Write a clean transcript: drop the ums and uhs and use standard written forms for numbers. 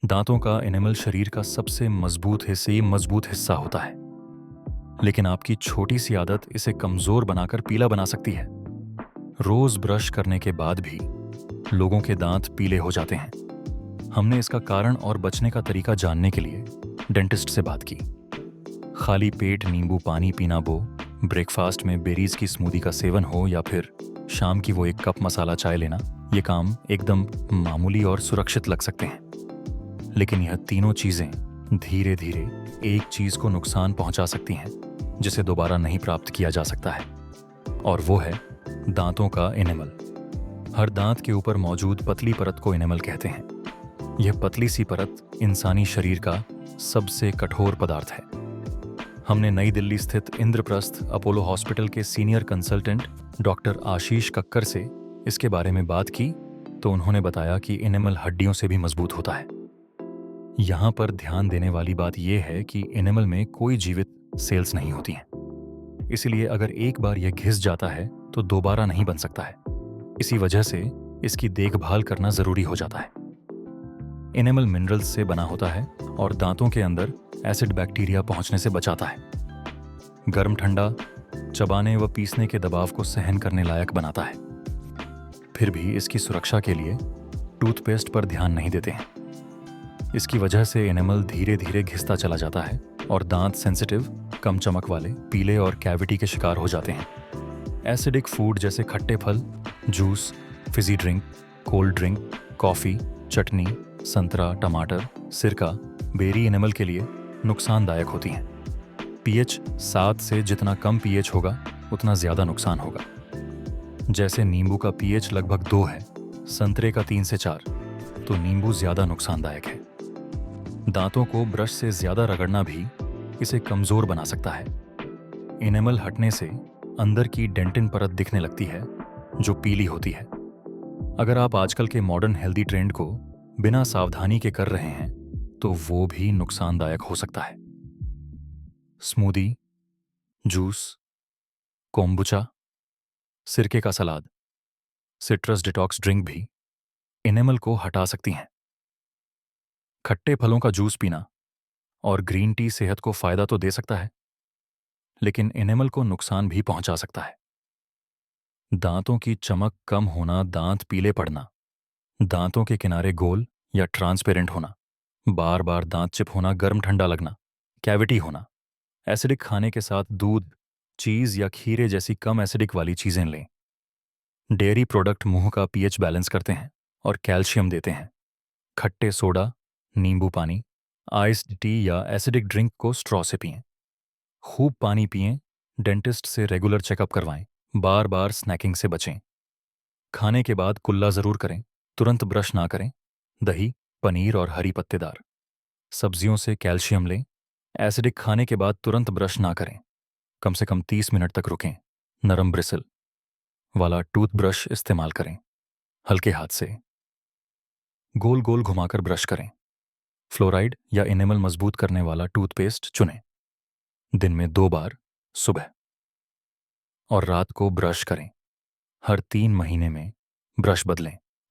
दांतों का एनिमल शरीर का सबसे मजबूत हिस्सा होता है, लेकिन आपकी छोटी सी आदत इसे कमजोर बनाकर पीला बना सकती है। रोज ब्रश करने के बाद भी लोगों के दांत पीले हो जाते हैं। हमने इसका कारण और बचने का तरीका जानने के लिए डेंटिस्ट से बात की। खाली पेट नींबू पानी पीना ब्रेकफास्ट में बेरीज की स्मूदी का सेवन हो या फिर शाम की वो एक कप मसाला चाय लेना, ये काम एकदम मामूली और सुरक्षित लग सकते हैं। लेकिन यह तीनों चीजें धीरे धीरे एक चीज को नुकसान पहुंचा सकती हैं, जिसे दोबारा नहीं प्राप्त किया जा सकता है, और वो है दांतों का एनिमल। हर दांत के ऊपर मौजूद पतली परत को एनिमल कहते हैं। यह पतली सी परत इंसानी शरीर का सबसे कठोर पदार्थ है। हमने नई दिल्ली स्थित इंद्रप्रस्थ अपोलो हॉस्पिटल के सीनियर कंसल्टेंट डॉक्टर आशीष कक्कर से इसके बारे में बात की, तो उन्होंने बताया कि एनिमल हड्डियों से भी मजबूत होता है। यहाँ पर ध्यान देने वाली बात यह है कि एनिमल में कोई जीवित सेल्स नहीं होती हैं। इसलिए अगर एक बार यह घिस जाता है तो दोबारा नहीं बन सकता है। इसी वजह से इसकी देखभाल करना जरूरी हो जाता है। एनिमल मिनरल्स से बना होता है और दांतों के अंदर एसिड बैक्टीरिया पहुंचने से बचाता है। गर्म ठंडा चबाने व पीसने के दबाव को सहन करने लायक बनाता है। फिर भी इसकी सुरक्षा के लिए टूथपेस्ट पर ध्यान नहीं देते हैं। इसकी वजह से एनिमल धीरे धीरे घिसता चला जाता है और दांत सेंसिटिव, कम चमक वाले, पीले और कैविटी के शिकार हो जाते हैं। एसिडिक फूड जैसे खट्टे फल, juice, fizzy drink, cold drink, coffee, चटनी, संतरा, टमाटर, सिरका, बेरी एनिमल के लिए नुकसानदायक होती हैं। पीएच 7 से जितना कम पीएच होगा उतना ज़्यादा नुकसान होगा। जैसे नींबू का पीएच लगभग 2 है, संतरे का 3 से 4, तो नींबू ज़्यादा नुकसानदायक है। दांतों को ब्रश से ज्यादा रगड़ना भी इसे कमजोर बना सकता है। एनिमल हटने से अंदर की डेंटिन परत दिखने लगती है, जो पीली होती है। अगर आप आजकल के मॉडर्न हेल्दी ट्रेंड को बिना सावधानी के कर रहे हैं तो वो भी नुकसानदायक हो सकता है। स्मूदी, जूस, कोम्बुचा, सिरके का सलाद, सिट्रस डिटॉक्स ड्रिंक भी एनिमल को हटा सकती हैं। खट्टे फलों का जूस पीना और ग्रीन टी सेहत को फायदा तो दे सकता है, लेकिन एनिमल को नुकसान भी पहुंचा सकता है। दांतों की चमक कम होना, दांत पीले पड़ना, दांतों के किनारे गोल या ट्रांसपेरेंट होना, बार बार दांत चिप होना, गर्म ठंडा लगना, कैविटी होना। एसिडिक खाने के साथ दूध, चीज या खीरे जैसी कम एसिडिक वाली चीजें लें। डेयरी प्रोडक्ट मुंह का पीएच बैलेंस करते हैं और कैल्शियम देते हैं। खट्टे सोडा, नींबू पानी, आइस्ड टी या एसिडिक ड्रिंक को स्ट्रॉ से पिएं। खूब पानी पिएं, डेंटिस्ट से रेगुलर चेकअप करवाएं, बार बार स्नैकिंग से बचें। खाने के बाद कुल्ला जरूर करें, तुरंत ब्रश ना करें। दही, पनीर और हरी पत्तेदार सब्जियों से कैल्शियम लें। एसिडिक खाने के बाद तुरंत ब्रश ना करें, कम से कम 30 मिनट तक रुकें। नरम ब्रिसल वाला टूथब्रश इस्तेमाल करें, हल्के हाथ से गोल गोल घुमाकर ब्रश करें। फ्लोराइड या एनिमल मजबूत करने वाला टूथपेस्ट चुनें। दिन में 2 बार, सुबह और रात को ब्रश करें। हर 3 महीने में ब्रश बदलें।